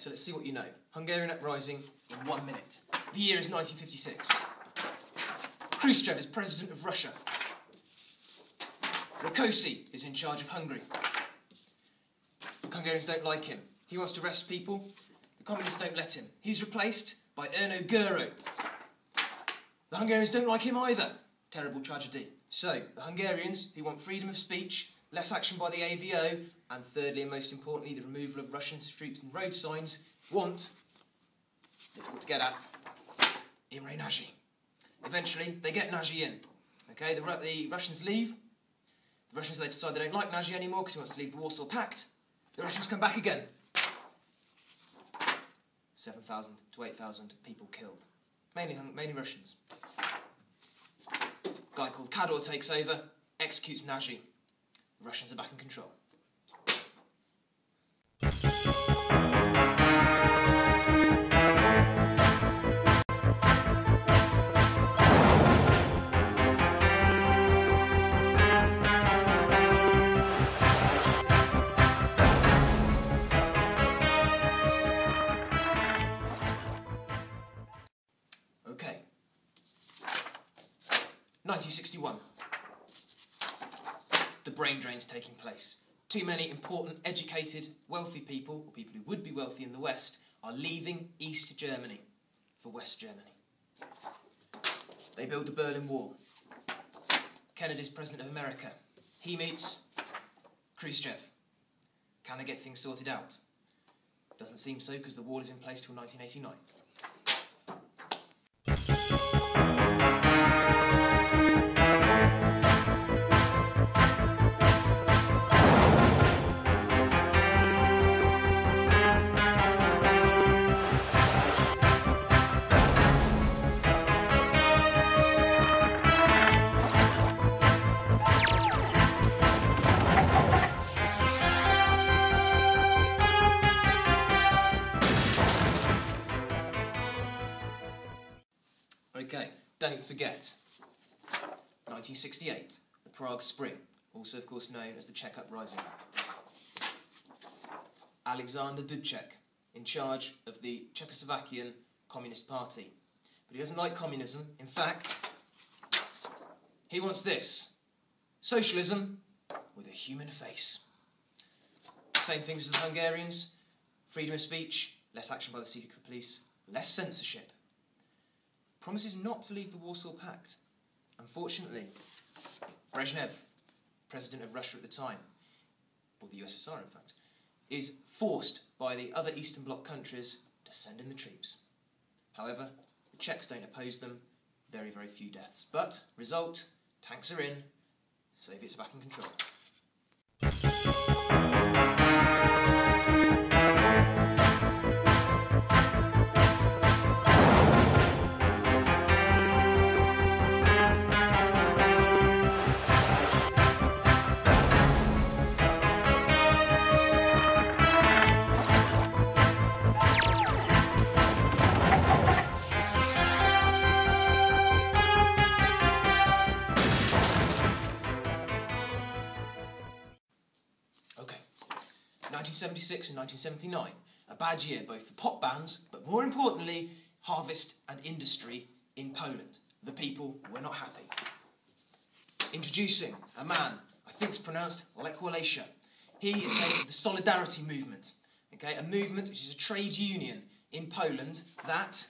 so let's see what you know. Hungarian uprising in 1 minute. The year is 1956. Khrushchev is president of Russia. Rákosi is in charge of Hungary. The Hungarians don't like him. He wants to arrest people. The communists don't let him. He's replaced by Erno Gero. The Hungarians don't like him either. Terrible tragedy. So, the Hungarians, who want freedom of speech, less action by the AVO, and thirdly and most importantly, the removal of Russian troops and road signs, want, difficult to get at, Imre Nagy. Eventually, they get Nagy in. Okay, the Russians leave. The Russians, they decide they don't like Nagy anymore because he wants to leave the Warsaw Pact. The Russians come back again. 7,000 to 8,000 people killed. Mainly Russians. A guy called Kador takes over, executes Nagy. The Russians are back in control. Okay. 1961. The brain drain's taking place. Too many important, educated, wealthy people, or people who would be wealthy in the West, are leaving East Germany for West Germany. They build the Berlin Wall. Kennedy's president of America. He meets Khrushchev. Can they get things sorted out? Doesn't seem so because the wall is in place till 1989. Okay, don't forget, 1968, the Prague Spring, also of course known as the Czech Uprising. Alexander Dubček, in charge of the Czechoslovakian Communist Party. But he doesn't like communism. In fact, he wants this: socialism with a human face. Same things as the Hungarians: freedom of speech, less action by the secret police, less censorship. Promises not to leave the Warsaw Pact. Unfortunately, Brezhnev, president of Russia at the time, or the USSR in fact, is forced by the other Eastern Bloc countries to send in the troops. However, the Czechs don't oppose them, very, very few deaths. But, result, tanks are in, Soviets are back in control. Okay, 1976 and 1979, a bad year both for pop bands, but more importantly, harvest and industry in Poland. The people were not happy. Introducing a man, I think it's pronounced Lech Walesa. He is head of the Solidarity movement, okay, a movement which is a trade union in Poland that,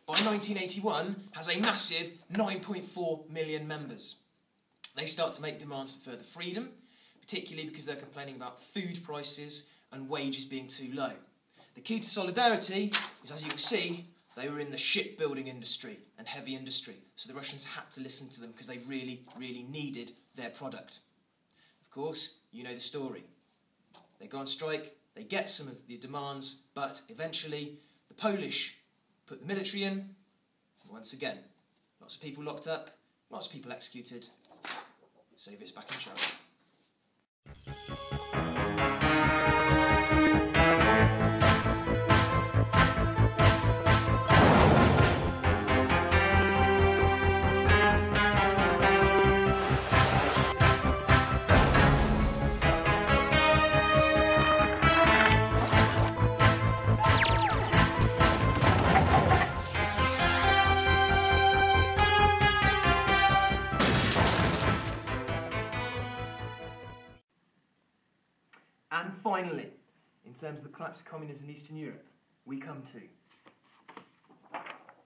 by 1981, has a massive 9.4 million members. They start to make demands for further freedom, particularly because they're complaining about food prices and wages being too low. The key to solidarity is, as you can see, they were in the shipbuilding industry and heavy industry, so the Russians had to listen to them because they really, really needed their product. Of course, you know the story. They go on strike, they get some of the demands, but eventually the Polish put the military in, and once again, lots of people locked up, lots of people executed, Soviets back in charge. And finally, in terms of the collapse of communism in Eastern Europe, we come to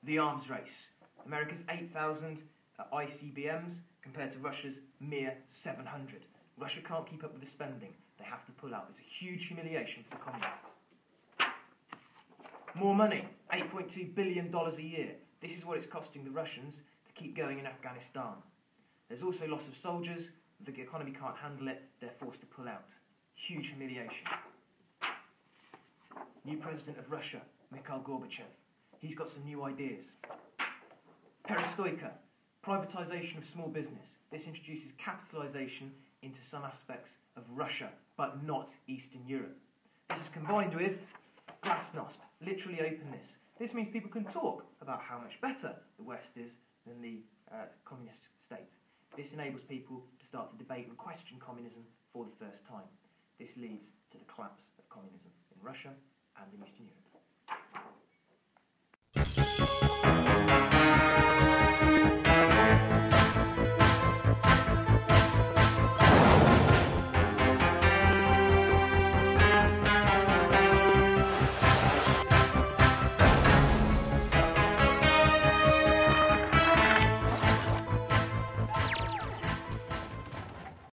the arms race. America's 8,000 ICBMs compared to Russia's mere 700. Russia can't keep up with the spending. They have to pull out. It's a huge humiliation for the communists. More money, $8.2 billion a year. This is what it's costing the Russians to keep going in Afghanistan. There's also loss of soldiers. The economy can't handle it. They're forced to pull out. Huge humiliation. New president of Russia, Mikhail Gorbachev. He's got some new ideas. Perestroika, privatisation of small business. This introduces capitalisation into some aspects of Russia, but not Eastern Europe. This is combined with glasnost, literally openness. This means people can talk about how much better the West is than the communist state. This enables people to start to debate and question communism for the first time. This leads to the collapse of communism in Russia and in Eastern Europe.